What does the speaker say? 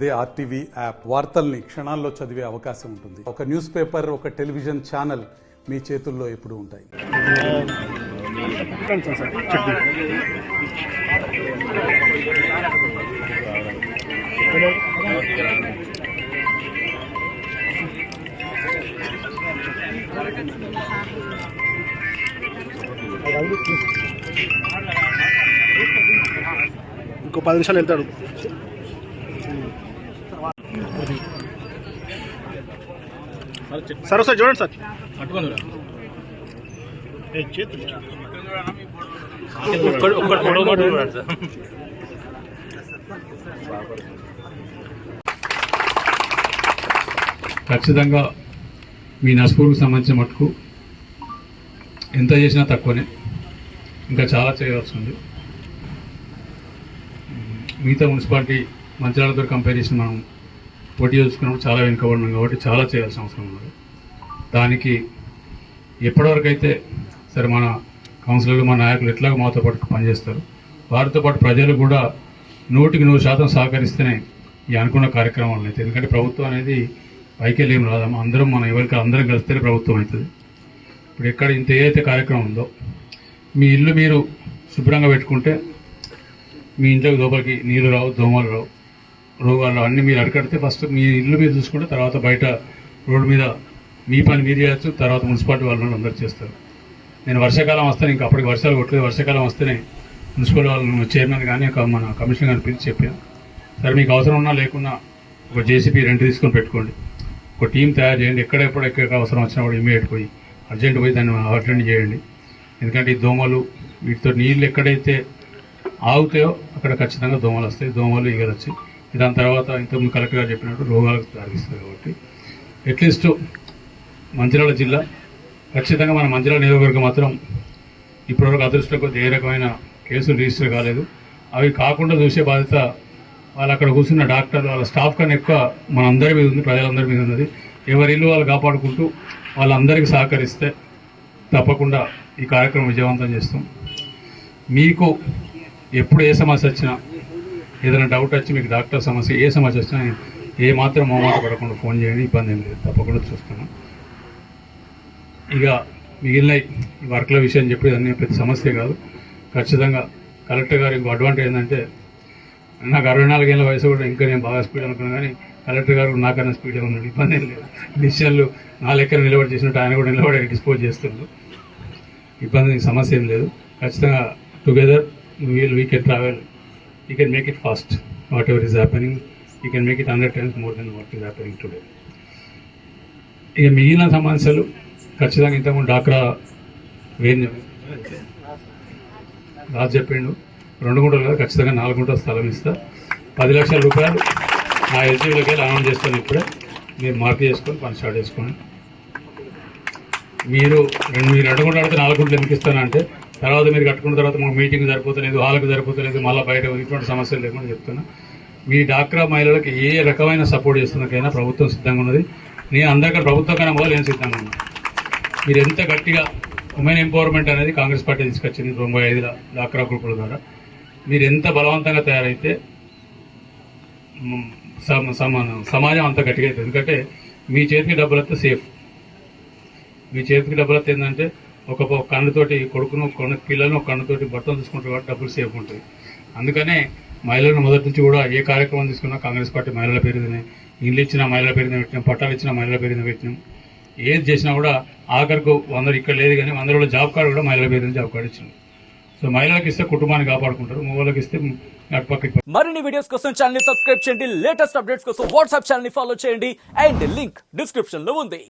అదే RTV app వార్తల్ని క్షణాల్లో చదివే అవకాశం ఉంటుంది. ఒక న్యూస్ పేపర్, ఒక టెలివిజన్ ఛానల్ మీ చేతుల్లో ఎప్పుడూ ఉంటాయి. ఇంకో 10 నిమిషాలు వెళ్తాడు. సార్ ఒకసారి చూడండి సార్. ఖచ్చితంగా మీ నస్పూర్కు సంబంధించిన మటుకు ఎంత చేసినా తక్కువనే, ఇంకా చాలా చేయవలసి ఉంది. మిగతా మున్సిపాలిటీ మంచిర్యాలతో కంపేర్ చేసి మనం పోటీ చూసుకున్నప్పుడు చాలా వెనుకబడినాం కాబట్టి చాలా చేయాల్సిన అవసరం ఉన్నది. దానికి ఎప్పటివరకు అయితే సరే మన కౌన్సిలర్లు, మన నాయకులు ఎట్లాగో మాతో పాటు పనిచేస్తారు, వారితో పాటు ప్రజలు కూడా 100% సహకరిస్తేనే ఈ అనుకున్న కార్యక్రమాలు అయితే. ఎందుకంటే ప్రభుత్వం అనేది పైకి ఏం రాదమ్మా, అందరం మన ఎవరికి అందరం కలిస్తేనే ప్రభుత్వం అవుతుంది. ఇప్పుడు ఎక్కడ ఇంత ఏదైతే కార్యక్రమం ఉందో, మీ ఇల్లు మీరు శుభ్రంగా పెట్టుకుంటే మీ ఇంట్లోకి లోపలికి నీళ్ళు రావు, దోమలు రావు, రోగాలు అన్నీ మీరు అరికడితే ఫస్ట్ మీ ఇల్లు మీరు చూసుకుంటే తర్వాత బయట రోడ్డు మీద మీ పని మీరు చేయొచ్చు, తర్వాత మున్సిపాలిటీ వాళ్ళు అందరూ చేస్తారు. నేను వర్షాకాలం వస్తాను, ఇంకా అప్పటికి వర్షాలు కొట్టలేదు, వర్షాకాలం వస్తేనే మున్సిపల్ వాళ్ళు చైర్మన్ కానీ మన కమిషనర్ గారిని పిలిచి చెప్పాను, సరే మీకు అవసరం ఉన్నా లేకున్నా ఒక జేసీబీ రెంట్ తీసుకొని పెట్టుకోండి, ఒక టీం తయారు చేయండి, ఎక్కడ అవసరం వచ్చినా కూడా ఇమీడియట్ పోయి అర్జెంట్ పోయి దాన్ని అటెండ్ చేయండి. ఎందుకంటే ఈ దోమలు వీటితో నీళ్ళు ఎక్కడైతే ఆగుతాయో అక్కడ ఖచ్చితంగా దోమలు వస్తాయి, దోమలు ఈగలు వచ్చి దాని తర్వాత ఇంతకుముందు కలెక్టర్ గారు చెప్పినట్టు రోగాలకు దారిస్తుంది. కాబట్టి అట్లీస్ట్ మంచిర్యాల జిల్లా ఖచ్చితంగా మన మంచిర్యాల నియోజకవర్గం మాత్రం ఇప్పటివరకు అదృష్టం కొద్ది ఏ రకమైన కేసులు రిజిస్టర్ కాలేదు. అవి కాకుండా చూసే బాధ్యత వాళ్ళు అక్కడ కూర్చున్న డాక్టర్లు, వాళ్ళ స్టాఫ్ కన్నా ఎక్కువ మనందరి మీద ఉంది, ప్రజలందరి మీద ఉన్నది. ఎవరి ఇల్లు వాళ్ళు కాపాడుకుంటూ వాళ్ళందరికీ సహకరిస్తే తప్పకుండా ఈ కార్యక్రమం విజయవంతం చేస్తాం. మీకు ఎప్పుడు ఏ సమస్య వచ్చినా, ఏదైనా డౌట్ వచ్చి మీకు డాక్టర్ సమస్య ఏ సమస్య వచ్చినా ఏ మాత్రం మోమాట పడకుండా ఫోన్ చేయండి, ఇబ్బంది ఏం లేదు, తప్పకుండా చూస్తున్నాం. ఇక మిగిలిన ఈ వర్క్ల విషయం చెప్పేది అన్నీ పెద్ద సమస్య కాదు. ఖచ్చితంగా కలెక్టర్ గారు ఇంకో అడ్వాంటేజ్ ఏంటంటే, నాకు 64 ఏళ్ళ వయసు కూడా ఇంకా నేను బాగా స్పీడ్ అనుకున్నాను, కానీ కలెక్టర్ గారు నాకన్నా స్పీడ్గా ఉన్నాడు, ఇబ్బంది ఏం లేదు. డిసిషన్లు నా లెక్కన నిలబడి చేసినట్టు ఆయన కూడా నిలబడి డిస్పోజ్ చేస్తున్నారు, ఇబ్బంది సమస్య ఏం లేదు. ఖచ్చితంగా together we can travel, you can make it fast. What ever is happening you can make it 100 times more than what is happening today. ఇక మిగిలిన సమస్యలు ఖచ్చితంగా ఇంతకుముందు డాక్రా రాజు చెప్పిండు, 2 గుంటలు కదా, ఖచ్చితంగా 4 గుంటల స్థలం ఇస్తా, 10 లక్షల రూపాయలు నా ఎస్జీలోకి వెళ్ళి అనౌన్స్ చేస్తాను. ఇప్పుడే మీరు మార్క్ చేసుకొని పని స్టార్ట్ చేసుకోండి. మీరు 2 గుంటలు అడిగితే 4 గుంటలు ఎందుకు ఇస్తానంటే, తర్వాత మీరు కట్టుకున్న తర్వాత మాకు మీటింగ్ సరిపోతలేదు, హాల్కి సరిపోతలేదు, మళ్ళీ బయట ఇటువంటి సమస్యలు లేకుండా చెప్తున్నా. మీ డాక్రా మహిళలకు ఏ రకమైన సపోర్ట్ చేస్తున్నకైనా ప్రభుత్వం సిద్ధంగా ఉన్నది. నేను అందరికీ ప్రభుత్వం కన్నా మొదలు నేను సిద్ధంగా ఉన్నా. మీరు ఎంత గట్టిగా ఉమెన్ ఎంపవర్మెంట్ అనేది కాంగ్రెస్ పార్టీ తీసుకొచ్చింది 95 డాక్రా గ్రూపుల ద్వారా. మీరు ఎంత బలవంతంగా తయారైతే సమాజం అంత గట్టిగా అవుతుంది. ఎందుకంటే మీ చేతికి డబ్బులు వస్తే సేఫ్. మీ చేతికి డబ్బులు వస్తే ఏంటంటే ఒక కన్నుతోటి కొడుకును, పిల్లలను ఒక కన్నుతోటి బట్టలు తీసుకుంటారు కాబట్టి డబ్బులు సేఫ్ ఉంటుంది. అందుకనే మహిళలను మొదటి నుంచి కూడా ఏ కార్యక్రమం తీసుకున్నా కాంగ్రెస్ పార్టీ మహిళల పేరునే, ఇల్లు ఇచ్చిన మహిళల పేరున పెట్టినాం, పట్టాలు ఇచ్చిన మహిళల పేరున పెట్టినాం. ఏది చేసినా కూడా ఆఖరికి 100 ఇక్కడ లేదు కానీ 100 జాబ్ కార్డు కూడా మహిళల పేరున జాబ్ కార్డు ఇచ్చినాం. సో మహిళలకు ఇస్తే కుటుంబాన్ని కాపాడుకుంటారు, మగవాళ్ళకి ఇస్తే అటుపక్క. మరిన్ని వీడియోస్ కోసం ఛానల్ ని సబ్స్క్రైబ్ చేయండి, లేటెస్ట్ అప్డేట్స్ కోసం వాట్సాప్ ఛానల్ ని ఫాలో చేయండి, అండ్ లింక్ డిస్క్రిప్షన్ లో ఉంది.